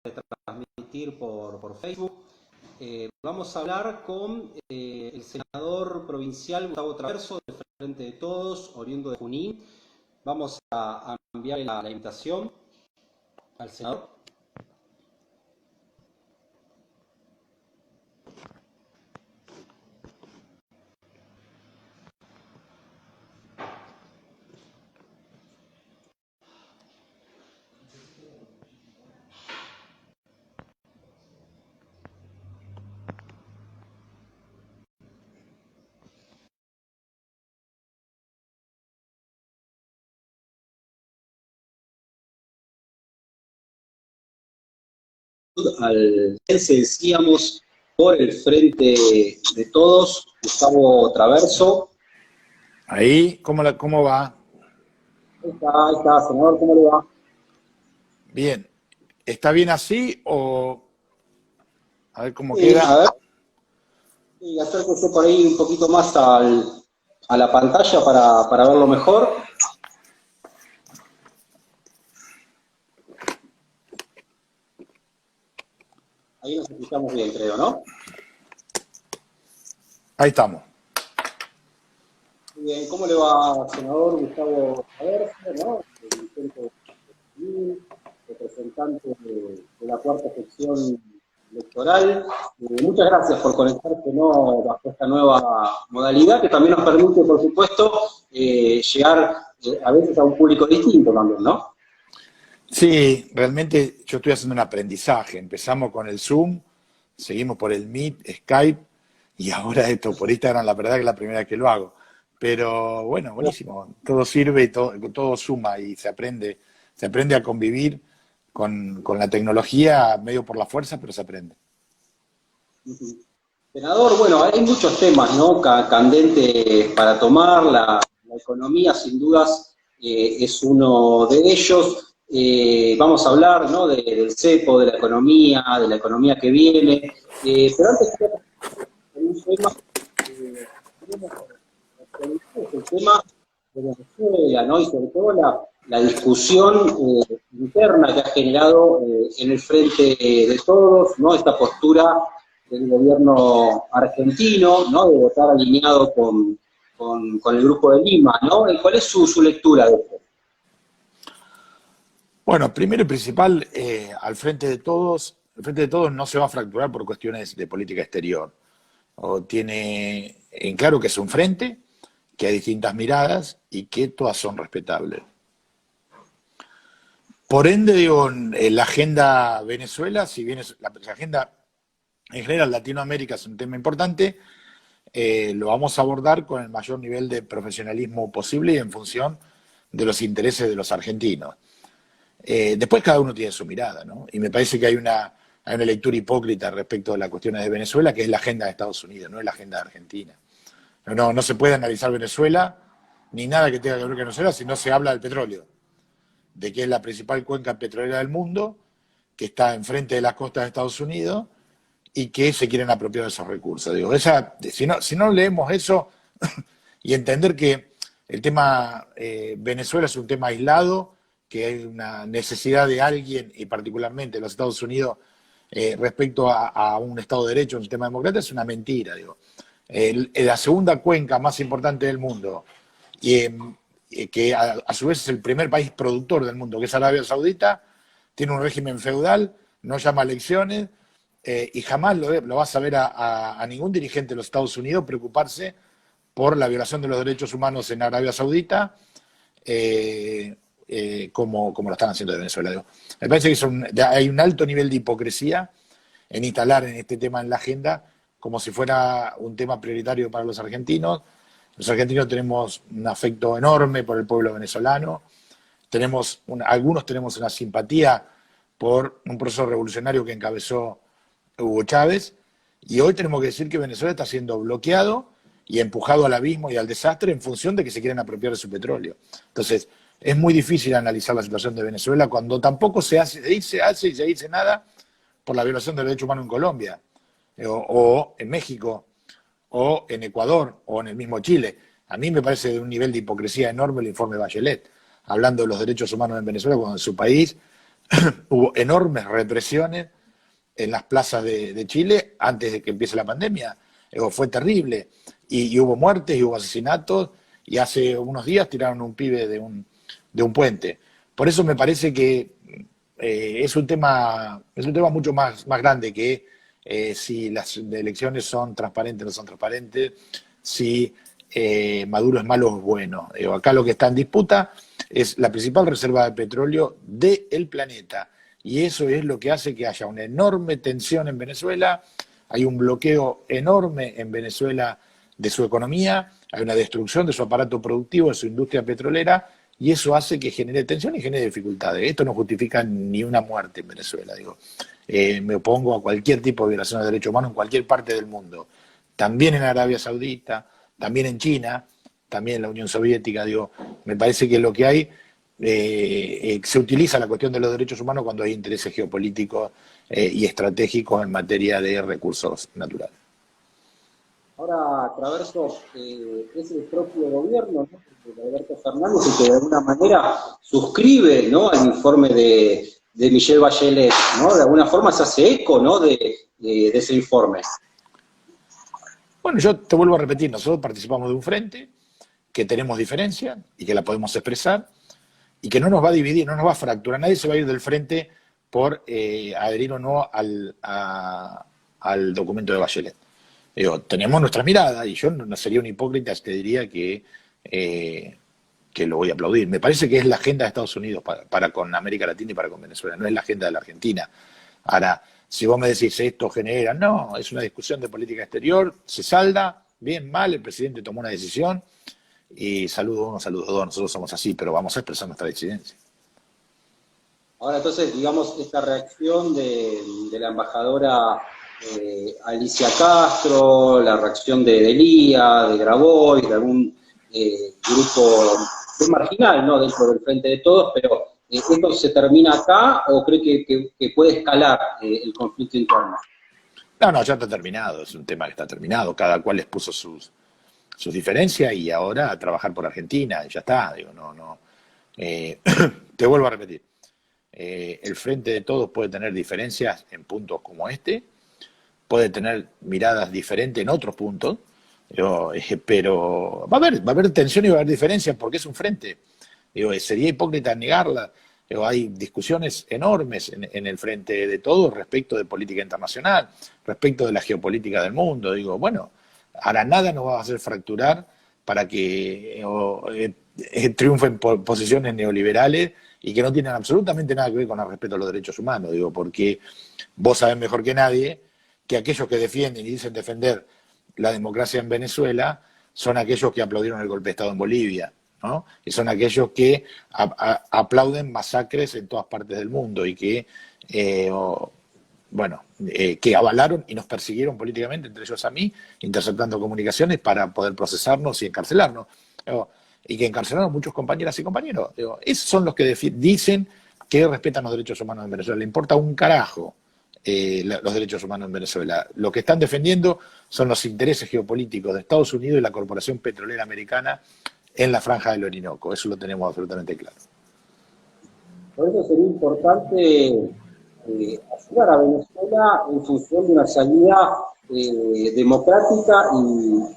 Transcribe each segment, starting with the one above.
transmitir por Facebook. Vamos a hablar con el senador provincial Gustavo Traverso, del Frente de Todos, oriundo de Junín. Vamos a enviarle la invitación al senador. Al decíamos por el Frente de Todos, Gustavo Traverso. Ahí, ¿cómo va? Ahí está, senador, ¿cómo le va? Bien. ¿Está bien así o...? A ver cómo Sí, queda. a ver. Y acérquese por ahí un poquito más a la pantalla para verlo mejor. Ahí nos escuchamos bien, creo, ¿no? Ahí estamos. Muy bien, ¿cómo le va, senador Gustavo Traverso, ¿no? Representante de la cuarta sección electoral. Muchas gracias por conectarse, ¿no?, bajo esta nueva modalidad que también nos permite, por supuesto, llegar a veces a un público distinto también, ¿no? Sí, realmente yo estoy haciendo un aprendizaje. Empezamos con el Zoom, seguimos por el Meet, Skype, y ahora esto por Instagram, la verdad que es la primera vez que lo hago. Pero bueno, buenísimo. Todo sirve y todo suma y se aprende a convivir con la tecnología, medio por la fuerza, pero se aprende. Senador, bueno, hay muchos temas, ¿no?, candentes para tomar. La economía, sin dudas, es uno de ellos. Vamos a hablar, ¿no?, del cepo, de la economía que viene. Pero antes un tema, es el tema de Venezuela, ¿no? Y sobre todo la discusión interna que ha generado en el Frente de Todos, ¿no?, esta postura del gobierno argentino, ¿no?, de votar alineado con el Grupo de Lima, ¿no? ¿Cuál es su lectura de esto? Bueno, primero y principal, el Frente de Todos no se va a fracturar por cuestiones de política exterior. O tiene en claro que es un frente, que hay distintas miradas y que todas son respetables. Por ende, digo, la agenda Venezuela, si bien es la agenda en general Latinoamérica es un tema importante, lo vamos a abordar con el mayor nivel de profesionalismo posible y en función de los intereses de los argentinos. Después cada uno tiene su mirada, ¿no? Y me parece que hay una lectura hipócrita respecto a las cuestiones de Venezuela, que es la agenda de Estados Unidos, no es la agenda de Argentina. No se puede analizar Venezuela, ni nada que tenga que ver con Venezuela, si no se habla del petróleo, de que es la principal cuenca petrolera del mundo, que está enfrente de las costas de Estados Unidos y que se quieren apropiar de esos recursos. Digo, si no leemos eso y entender que el tema Venezuela es un tema aislado, que hay una necesidad de alguien, y particularmente de los Estados Unidos, respecto a un Estado de Derecho, un sistema democrático, es una mentira. Digo. La segunda cuenca más importante del mundo, que a su vez es el primer país productor del mundo, que es Arabia Saudita, tiene un régimen feudal, no llama a elecciones, y jamás lo vas a ver a ningún dirigente de los Estados Unidos preocuparse por la violación de los derechos humanos en Arabia Saudita, como lo están haciendo de Venezuela. Digo. Me parece que hay un alto nivel de hipocresía en instalar en este tema en la agenda como si fuera un tema prioritario para los argentinos. Los argentinos tenemos un afecto enorme por el pueblo venezolano, algunos tenemos una simpatía por un proceso revolucionario que encabezó Hugo Chávez, y hoy tenemos que decir que Venezuela está siendo bloqueado y empujado al abismo y al desastre en función de que se quieren apropiar de su petróleo. Entonces, es muy difícil analizar la situación de Venezuela cuando tampoco se hace y se dice nada por la violación del derecho humano en Colombia, o en México, o en Ecuador, o en el mismo Chile. A mí me parece de un nivel de hipocresía enorme el informe Bachelet, hablando de los derechos humanos en Venezuela, cuando en su país hubo enormes represiones en las plazas de Chile antes de que empiece la pandemia. Fue terrible. Y hubo muertes y hubo asesinatos, y hace unos días tiraron un pibe de un puente. Por eso me parece que es un tema mucho más grande que si las elecciones son transparentes o no son transparentes, si Maduro es malo o es bueno. Acá lo que está en disputa es la principal reserva de petróleo del planeta, y eso es lo que hace que haya una enorme tensión en Venezuela, hay un bloqueo enorme en Venezuela de su economía, hay una destrucción de su aparato productivo, de su industria petrolera, y eso hace que genere tensión y genere dificultades. Esto no justifica ni una muerte en Venezuela, digo. Me opongo a cualquier tipo de violación de derechos humanos en cualquier parte del mundo, también en Arabia Saudita, también en China, también en la Unión Soviética, digo. Me parece que lo que hay, se utiliza la cuestión de los derechos humanos cuando hay intereses geopolíticos y estratégicos en materia de recursos naturales. Ahora, Traverso, es el propio gobierno, ¿no?, de Alberto Fernández, el que de alguna manera suscribe, ¿no?, al informe de Michelle Bachelet, ¿no? De alguna forma se hace eco, ¿no?, de ese informe. Bueno, yo te vuelvo a repetir, nosotros participamos de un frente, que tenemos diferencia y que la podemos expresar, y que no nos va a dividir, no nos va a fracturar. Nadie se va a ir del frente por adherir o no al documento de Bachelet. Digo, tenemos nuestra mirada, y yo no sería un hipócrita si te diría que lo voy a aplaudir. Me parece que es la agenda de Estados Unidos para con América Latina y para con Venezuela, no es la agenda de la Argentina. Ahora, si vos me decís esto genera, no, es una discusión de política exterior, se salda, bien, mal, el presidente tomó una decisión, y saludo uno, saludo dos, nosotros somos así, pero vamos a expresar nuestra disidencia. Ahora, entonces, digamos, esta reacción de la embajadora Alicia Castro, la reacción de Lía, de Grabois, de algún grupo muy marginal, ¿no?, dentro del Frente de Todos, pero ¿esto se termina acá o cree que puede escalar el conflicto interno? No, ya está terminado, es un tema que está terminado, cada cual les puso sus diferencias, y ahora a trabajar por Argentina, y ya está, digo, no. Te vuelvo a repetir, el Frente de Todos puede tener diferencias en puntos como este, puede tener miradas diferentes en otros puntos, pero va a haber tensión y va a haber diferencias porque es un frente. Digo, sería hipócrita negarla. Digo, hay discusiones enormes en el Frente de Todos respecto de política internacional, respecto de la geopolítica del mundo. Digo, bueno, ahora nada nos va a hacer fracturar para que triunfen posiciones neoliberales y que no tienen absolutamente nada que ver con el respeto a los derechos humanos. Digo, porque vos sabés mejor que nadie que aquellos que defienden y dicen defender la democracia en Venezuela son aquellos que aplaudieron el golpe de Estado en Bolivia, ¿no? Y son aquellos que aplauden masacres en todas partes del mundo y que, que avalaron y nos persiguieron políticamente, entre ellos a mí, interceptando comunicaciones para poder procesarnos y encarcelarnos. Y que encarcelaron muchos compañeras y compañeros. Esos son los que dicen que respetan los derechos humanos en Venezuela. Le importa un carajo los derechos humanos en Venezuela. Lo que están defendiendo son los intereses geopolíticos de Estados Unidos y la Corporación Petrolera Americana en la franja del Orinoco. Eso lo tenemos absolutamente claro. Por eso sería importante ayudar a Venezuela en función de una salida democrática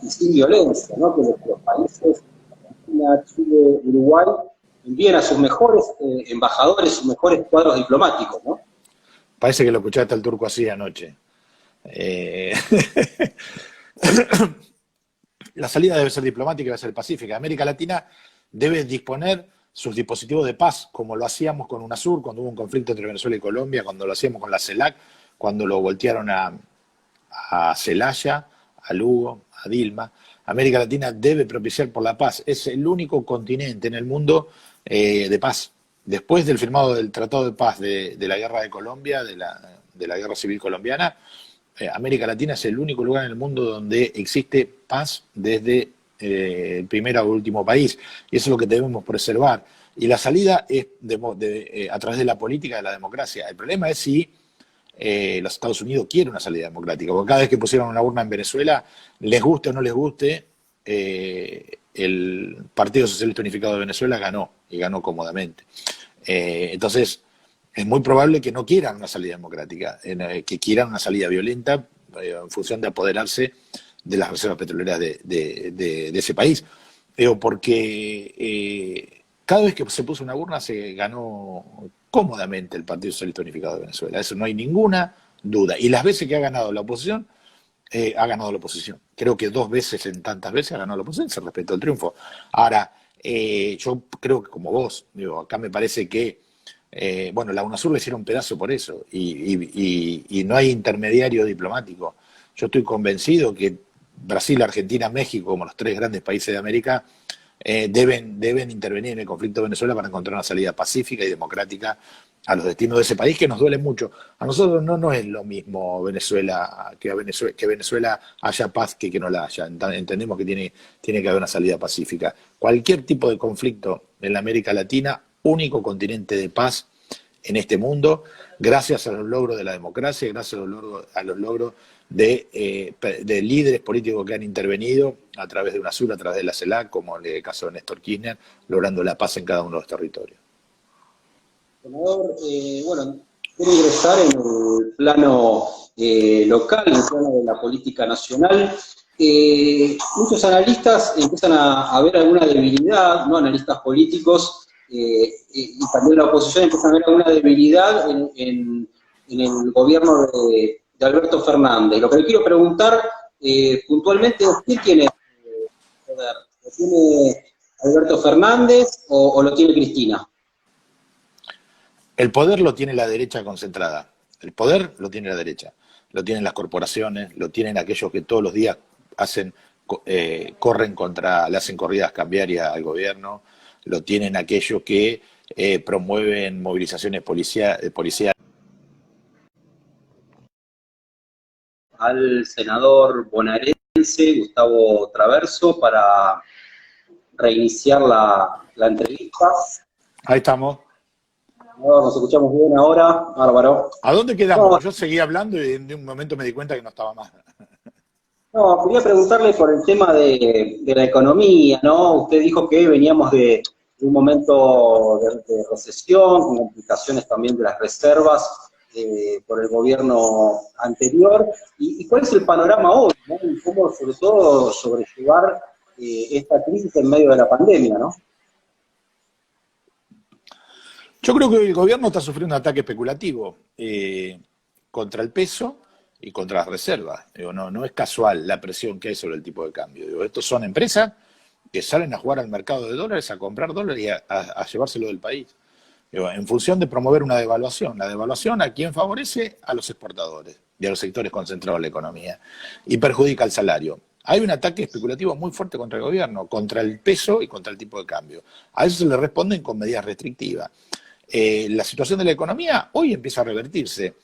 y sin violencia, ¿no? Que los países, Argentina, Chile, Uruguay, envíen a sus mejores embajadores, sus mejores cuadros diplomáticos, ¿no? Parece que lo escuchaste al turco así anoche. La salida debe ser diplomática y debe ser pacífica. América Latina debe disponer sus dispositivos de paz, como lo hacíamos con UNASUR, cuando hubo un conflicto entre Venezuela y Colombia, cuando lo hacíamos con la CELAC, cuando lo voltearon a Celaya, a Lugo, a Dilma. América Latina debe propiciar por la paz. Es el único continente en el mundo de paz. Después del firmado del Tratado de Paz de la Guerra de Colombia, de la Guerra Civil Colombiana, América Latina es el único lugar en el mundo donde existe paz desde el primer al último país. Y eso es lo que debemos preservar. Y la salida es a través de la política de la democracia. El problema es si los Estados Unidos quieren una salida democrática. Porque cada vez que pusieron una urna en Venezuela, les guste o no les guste, el Partido Socialista Unificado de Venezuela ganó, y ganó cómodamente. Entonces, es muy probable que no quieran una salida democrática, que quieran una salida violenta en función de apoderarse de las reservas petroleras de ese país. Porque cada vez que se puso una urna se ganó cómodamente el Partido Socialista Unificado de Venezuela. Eso no hay ninguna duda. Y las veces que ha ganado la oposición, ha ganado la oposición. Creo que 2 veces en tantas veces ha ganado la oposición, se respetó el triunfo. Ahora, yo creo que como vos, acá me parece que, bueno, la UNASUR le hicieron un pedazo por eso, y no hay intermediario diplomático. Yo estoy convencido que Brasil, Argentina, México, como los 3 grandes países de América, deben intervenir en el conflicto de Venezuela para encontrar una salida pacífica y democrática a los destinos de ese país, que nos duele mucho. A nosotros no es lo mismo Venezuela, que Venezuela haya paz que no la haya. Entendemos que tiene que haber una salida pacífica. Cualquier tipo de conflicto en la América Latina, único continente de paz en este mundo, gracias a los logros de la democracia, gracias a los logros de líderes políticos que han intervenido a través de UNASUR, a través de la CELAC, como en el caso de Néstor Kirchner, logrando la paz en cada uno de los territorios. Senador, bueno, quiero ingresar en el plano local, en el plano de la política nacional. Muchos analistas empiezan a ver alguna debilidad, no analistas políticos, y también la oposición empieza a ver alguna debilidad en el gobierno de Alberto Fernández. Lo que le quiero preguntar puntualmente es, ¿quién tiene poder? ¿Lo tiene Alberto Fernández o lo tiene Cristina? El poder lo tiene la derecha concentrada. El poder lo tiene la derecha. Lo tienen las corporaciones, lo tienen aquellos que todos los días le hacen corridas cambiarias al gobierno, lo tienen aquellos que promueven movilizaciones policiales. Al senador bonaerense Gustavo Traverso para reiniciar la entrevista. Ahí estamos. Nos escuchamos bien ahora, Bárbaro. ¿A dónde quedamos? No. Yo seguí hablando y en un momento me di cuenta que no estaba más. No, quería preguntarle por el tema de la economía, ¿no? Usted dijo que veníamos de un momento de recesión, con complicaciones también de las reservas por el gobierno anterior. ¿Y cuál es el panorama hoy, ¿no? Y cómo, sobre todo, sobrellevar esta crisis en medio de la pandemia, ¿no? Yo creo que el gobierno está sufriendo un ataque especulativo contra el peso y contra las reservas. No es casual la presión que hay sobre el tipo de cambio. Estos son empresas que salen a jugar al mercado de dólares, a comprar dólares y a llevárselo del país. En función de promover una devaluación. La devaluación a quién favorece, a los exportadores y a los sectores concentrados de la economía. Y perjudica el salario. Hay un ataque especulativo muy fuerte contra el gobierno, contra el peso y contra el tipo de cambio. A eso se le responden con medidas restrictivas. La situación de la economía hoy empieza a revertirse,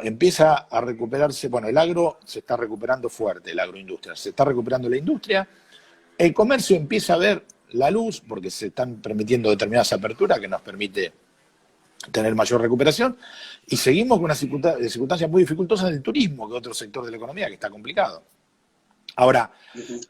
empieza a recuperarse, bueno, el agro se está recuperando fuerte, la agroindustria, se está recuperando la industria, el comercio empieza a ver la luz porque se están permitiendo determinadas aperturas que nos permite tener mayor recuperación, y seguimos con una circunstancia muy dificultosa del turismo, que es otro sector de la economía que está complicado. Ahora,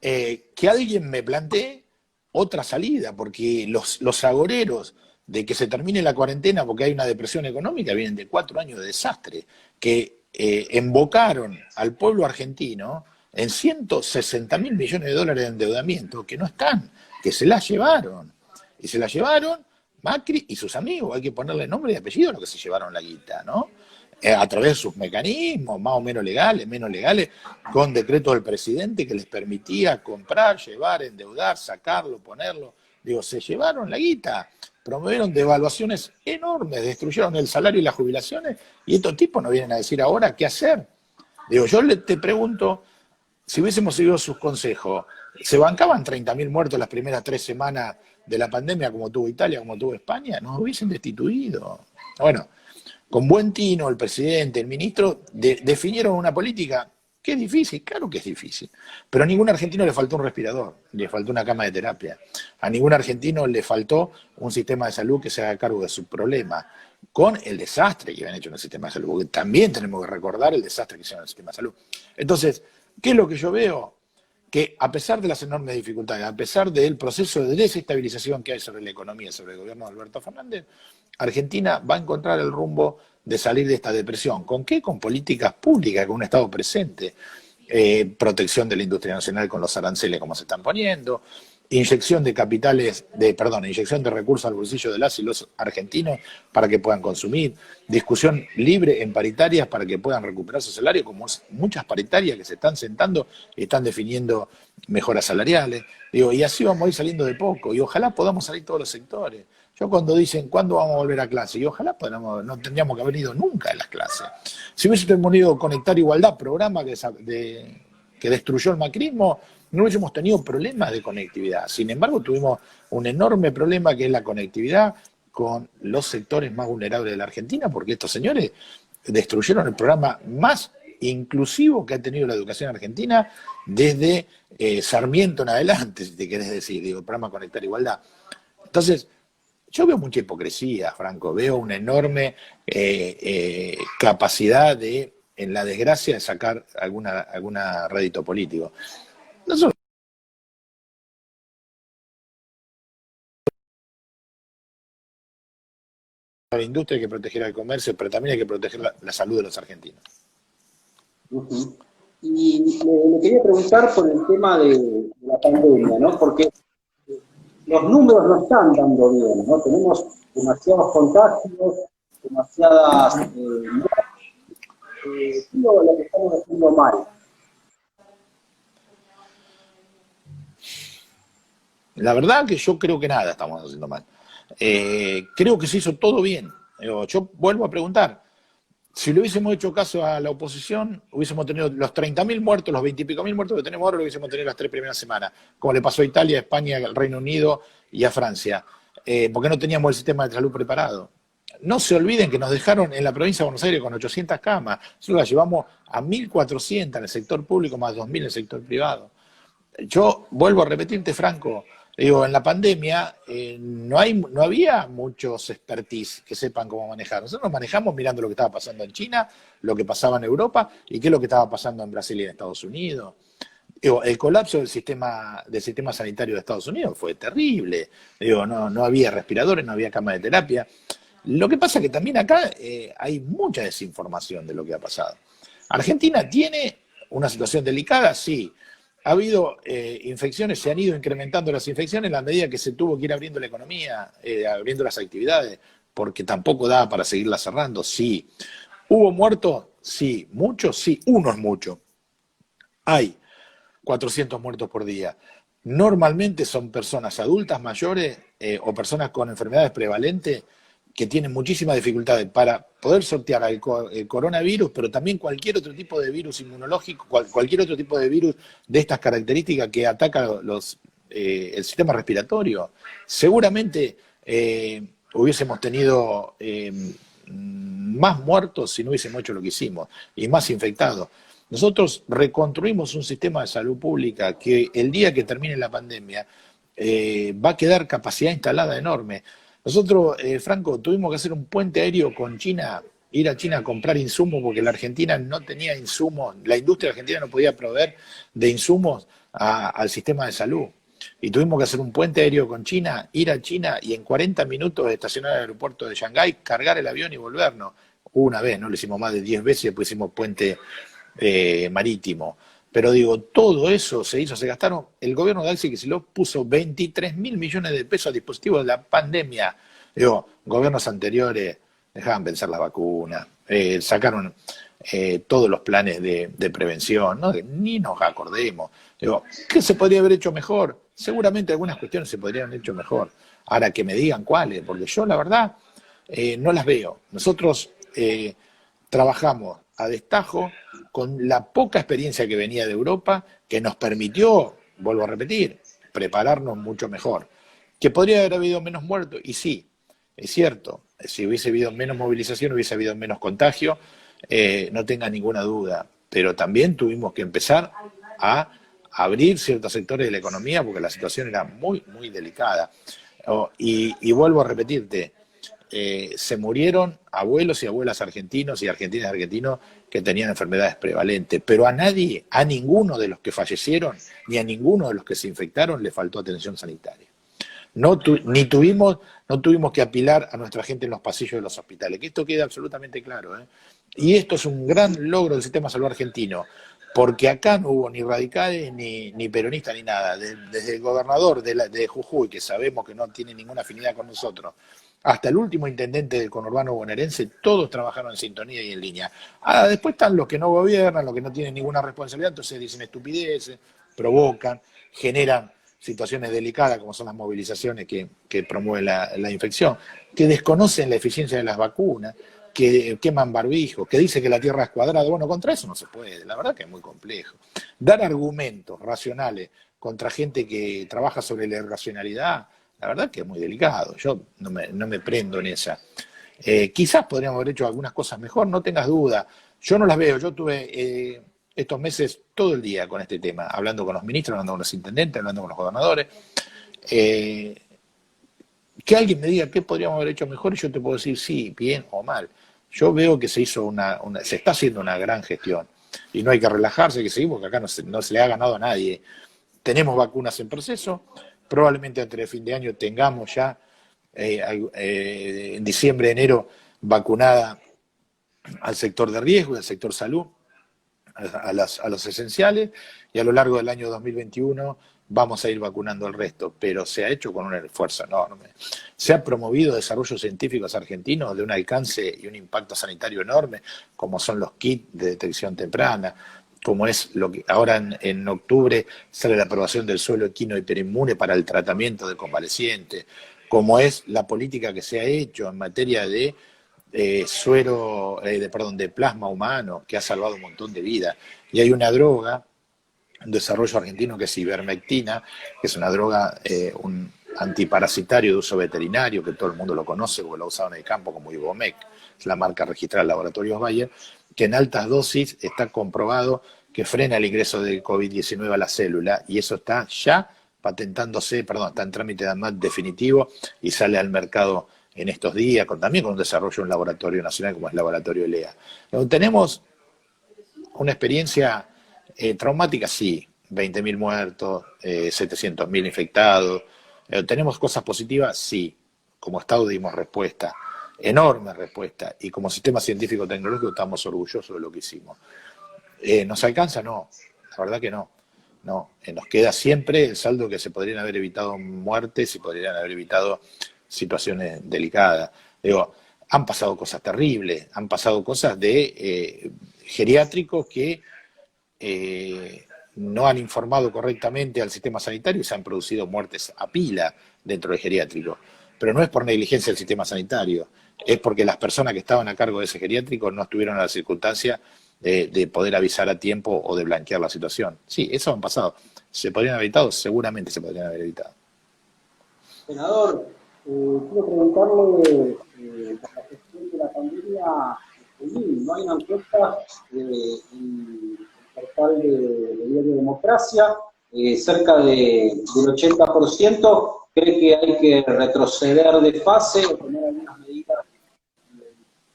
que alguien me plantee otra salida, porque los agoreros de que se termine la cuarentena porque hay una depresión económica vienen de 4 años de desastre, que embocaron al pueblo argentino en 160.000 millones de dólares de endeudamiento, que no están, que se las llevaron. Y se las llevaron Macri y sus amigos, hay que ponerle nombre y apellido a lo que se llevaron la guita, ¿no? A través de sus mecanismos, más o menos legales, menos legales, con decretos del presidente que les permitía comprar, llevar, endeudar, sacarlo, ponerlo. Digo, se llevaron la guita, promovieron devaluaciones enormes, destruyeron el salario y las jubilaciones, y estos tipos nos vienen a decir ahora qué hacer. Digo, yo te pregunto, si hubiésemos seguido sus consejos, ¿se bancaban 30.000 muertos las primeras 3 semanas de la pandemia como tuvo Italia, como tuvo España? Nos hubiesen destituido. Bueno, con buen tino el presidente, el ministro, definieron una política que es difícil, claro que es difícil, pero a ningún argentino le faltó un respirador, le faltó una cama de terapia, a ningún argentino le faltó un sistema de salud que se haga cargo de su problema, con el desastre que habían hecho en el sistema de salud, porque también tenemos que recordar el desastre que hicieron en el sistema de salud. Entonces, ¿qué es lo que yo veo? que a pesar de las enormes dificultades, a pesar del proceso de desestabilización que hay sobre la economía, sobre el gobierno de Alberto Fernández, Argentina va a encontrar el rumbo de salir de esta depresión. ¿Con qué? Con políticas públicas, con un Estado presente, protección de la industria nacional con los aranceles como se están poniendo, inyección de capitales, inyección de recursos al bolsillo de las y los argentinos para que puedan consumir, discusión libre en paritarias para que puedan recuperar su salario, como muchas paritarias que se están sentando y están definiendo mejoras salariales. Digo, y así vamos a ir saliendo de poco, y ojalá podamos salir todos los sectores. Yo cuando dicen, ¿cuándo vamos a volver a clase? Y ojalá no tendríamos que haber ido nunca a las clases. Si hubiésemos ido a Conectar Igualdad, programa que destruyó el macrismo, no hubiésemos tenido problemas de conectividad. Sin embargo, tuvimos un enorme problema que es la conectividad con los sectores más vulnerables de la Argentina, porque estos señores destruyeron el programa más inclusivo que ha tenido la educación argentina desde Sarmiento en adelante, si te querés decir, digo, el programa Conectar Igualdad. Entonces, yo veo mucha hipocresía, Franco, veo una enorme capacidad de, en la desgracia, de sacar alguna rédito político. Nosotros la industria hay que proteger al comercio, pero también hay que proteger la salud de los argentinos. Uh-huh. Y le quería preguntar por el tema de la pandemia, ¿no? Porque los números no están dando bien, ¿no? Tenemos demasiados contagios, demasiadas todo lo que estamos haciendo mal. La verdad que yo creo que nada estamos haciendo mal. Creo que se hizo todo bien. Yo vuelvo a preguntar, si le hubiésemos hecho caso a la oposición, hubiésemos tenido los 30.000 muertos, los 20 y pico mil muertos que tenemos ahora, lo hubiésemos tenido las 3 primeras semanas, como le pasó a Italia, a España, al Reino Unido y a Francia, porque no teníamos el sistema de salud preparado. No se olviden que nos dejaron en la provincia de Buenos Aires con 800 camas, nosotros las llevamos a 1.400 en el sector público, más 2.000 en el sector privado. Yo vuelvo a repetirte, Franco, digo, en la pandemia no había muchos expertise que sepan cómo manejar. Nosotros nos manejamos mirando lo que estaba pasando en China, lo que pasaba en Europa y qué es lo que estaba pasando en Brasil y en Estados Unidos. Digo, el colapso del sistema sanitario de Estados Unidos fue terrible. Digo, no había respiradores, no había cama de terapia. Lo que pasa es que también acá hay mucha desinformación de lo que ha pasado. Argentina tiene una situación delicada, sí. Ha habido infecciones, se han ido incrementando las infecciones en la medida que se tuvo que ir abriendo la economía, abriendo las actividades, porque tampoco daba para seguirla cerrando, sí. ¿Hubo muertos? Sí. ¿Muchos? Sí. Uno es mucho. Hay 400 muertos por día. Normalmente son personas adultas mayores o personas con enfermedades prevalentes que tienen muchísimas dificultades para poder sortear el coronavirus, pero también cualquier otro tipo de virus inmunológico, cualquier otro tipo de virus de estas características que ataca el sistema respiratorio. Seguramente hubiésemos tenido más muertos si no hubiésemos hecho lo que hicimos, y más infectados. Nosotros reconstruimos un sistema de salud pública que el día que termine la pandemia va a quedar capacidad instalada enorme. Nosotros, Franco, tuvimos que hacer un puente aéreo con China, ir a China a comprar insumos porque la Argentina no tenía insumos, la industria argentina no podía proveer de insumos al sistema de salud. Y tuvimos que hacer un puente aéreo con China, ir a China y en 40 minutos estacionar al aeropuerto de Shanghái, cargar el avión y volvernos. Una vez, no lo hicimos más de 10 veces y después hicimos puente marítimo. Pero digo, todo eso se gastaron, el gobierno de Axel Kicillof puso 23.000 millones de pesos a disposición de la pandemia. Digo, gobiernos anteriores dejaban vencer la vacuna, sacaron todos los planes de prevención, ¿no? Ni nos acordemos. Digo, ¿qué se podría haber hecho mejor? Seguramente algunas cuestiones se podrían haber hecho mejor. Ahora que me digan cuáles, porque yo la verdad no las veo. Nosotros trabajamos a destajo con la poca experiencia que venía de Europa, que nos permitió, vuelvo a repetir, prepararnos mucho mejor. ¿Que podría haber habido menos muertos? Y sí, es cierto, si hubiese habido menos movilización, hubiese habido menos contagio, no tenga ninguna duda, pero también tuvimos que empezar a abrir ciertos sectores de la economía porque la situación era muy, muy delicada. Y vuelvo a repetirte, se murieron abuelos y abuelas argentinos y argentinos que tenían enfermedades prevalentes, pero a nadie, a ninguno de los que fallecieron, ni a ninguno de los que se infectaron le faltó atención sanitaria. No tuvimos que apilar a nuestra gente en los pasillos de los hospitales, que esto quede absolutamente claro, ¿eh? Y esto es un gran logro del sistema de salud argentino, porque acá no hubo ni radicales, ni peronistas, ni nada. Desde el gobernador de Jujuy, que sabemos que no tiene ninguna afinidad con nosotros, hasta el último intendente del conurbano bonaerense, todos trabajaron en sintonía y en línea. Ah, después están los que no gobiernan, los que no tienen ninguna responsabilidad, entonces dicen estupideces, provocan, generan situaciones delicadas como son las movilizaciones que promueven la infección, que desconocen la eficiencia de las vacunas, que queman barbijos, que dice que la Tierra es cuadrada. Bueno, contra eso no se puede, la verdad que es muy complejo. Dar argumentos racionales contra gente que trabaja sobre la irracionalidad, la verdad que es muy delicado. Yo no me prendo en esa. Quizás podríamos haber hecho algunas cosas mejor, no tengas duda. Yo no las veo, yo tuve estos meses todo el día con este tema, hablando con los ministros, hablando con los intendentes, hablando con los gobernadores. Que alguien me diga qué podríamos haber hecho mejor y yo te puedo decir sí, bien o mal. Yo veo que se está haciendo una gran gestión y no hay que relajarse, que seguimos, porque acá no se le ha ganado a nadie. Tenemos vacunas en proceso, probablemente antes de fin de año tengamos ya en diciembre, enero, vacunada al sector de riesgo y al sector salud, a los esenciales, y a lo largo del año 2021 vamos a ir vacunando el resto, pero se ha hecho con un esfuerzo enorme. Se ha promovido desarrollos científicos argentinos de un alcance y un impacto sanitario enorme, como son los kits de detección temprana, como es lo que ahora en octubre sale la aprobación del suelo equino hiperinmune para el tratamiento de convalecientes, como es la política que se ha hecho en materia de de plasma humano, que ha salvado un montón de vidas. Y hay una droga, un desarrollo argentino que es ivermectina, que es una droga, un antiparasitario de uso veterinario, que todo el mundo lo conoce porque lo ha usado en el campo como Ivomec, es la marca registrada de Laboratorios Bayer, que en altas dosis está comprobado que frena el ingreso de COVID-19 a la célula, y eso está ya está en trámite de ANMAT definitivo y sale al mercado en estos días, también con un desarrollo de un laboratorio nacional como es el Laboratorio ELEA. Tenemos una experiencia traumática, sí, 20.000 muertos, 700.000 infectados. ¿Tenemos cosas positivas? Sí. Como Estado dimos respuesta, enorme respuesta, y como sistema científico-tecnológico estamos orgullosos de lo que hicimos. ¿Nos alcanza? No, la verdad que no. No, nos queda siempre el saldo que se podrían haber evitado muertes, se podrían haber evitado situaciones delicadas. Digo, han pasado cosas terribles, han pasado cosas de geriátricos que no han informado correctamente al sistema sanitario y se han producido muertes a pila dentro del geriátrico. Pero no es por negligencia del sistema sanitario, es porque las personas que estaban a cargo de ese geriátrico no estuvieron en la circunstancia de poder avisar a tiempo o de blanquear la situación. Sí, eso han pasado. ¿Se podrían haber evitado? Seguramente se podrían haber evitado. Senador, quiero preguntarle por la gestión de la pandemia. No hay una encuesta en el portal de Diario Democracia, cerca del 80% cree que hay que retroceder de fase o tomar algunas medidas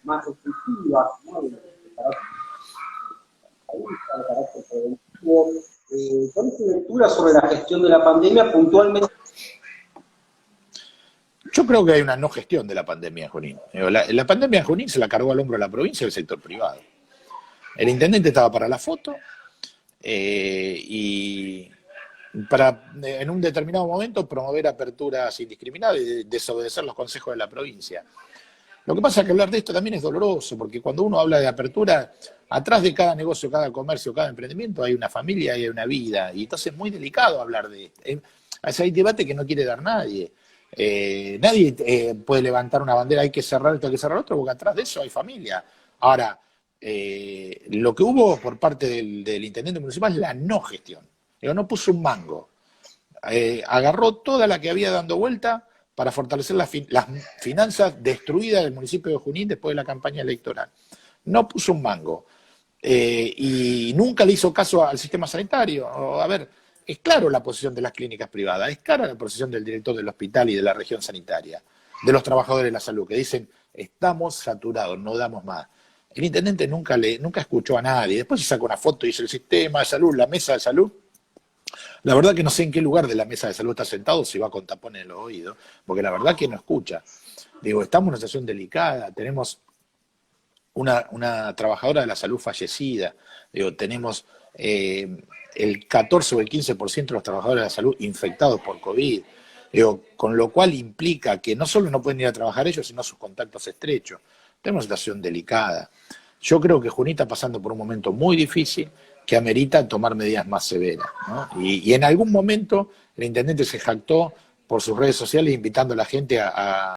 más restrictivas, ¿no? De carácter preventivo. ¿Cuál es su lectura sobre la gestión de la pandemia puntualmente? Yo creo que hay una no gestión de la pandemia en Junín. La pandemia en Junín se la cargó al hombro de la provincia y del sector privado. El intendente estaba para la foto y para, en un determinado momento, promover aperturas indiscriminadas y desobedecer los consejos de la provincia. Lo que pasa es que hablar de esto también es doloroso, porque cuando uno habla de apertura, atrás de cada negocio, cada comercio, cada emprendimiento hay una familia y hay una vida, y entonces es muy delicado hablar de esto. Hay debate que no quiere dar nadie. Nadie puede levantar una bandera, hay que cerrar esto, hay que cerrar otro, porque atrás de eso hay familia. Ahora, lo que hubo por parte del intendente municipal es la no gestión. No puso un mango. Agarró toda la que había dando vuelta para fortalecer las finanzas destruidas del municipio de Junín después de la campaña electoral. No puso un mango. Y nunca le hizo caso al sistema sanitario. A ver, es claro la posición de las clínicas privadas, es clara la posición del director del hospital y de la región sanitaria. de los trabajadores de la salud, que dicen, estamos saturados, no damos más. El intendente nunca escuchó a nadie. Después se saca una foto y dice, el sistema de salud, la mesa de salud. La verdad que no sé en qué lugar de la mesa de salud está sentado, si va con tapones en los oídos, porque la verdad que no escucha. Digo, estamos en una situación delicada, tenemos una trabajadora de la salud fallecida, digo, tenemos el 14 o el 15% de los trabajadores de la salud infectados por COVID, digo, con lo cual implica que no solo no pueden ir a trabajar ellos, sino sus contactos estrechos. Tenemos una situación delicada. Yo creo que Junín está pasando por un momento muy difícil que amerita tomar medidas más severas, ¿no? Y en algún momento el intendente se jactó por sus redes sociales invitando a la gente a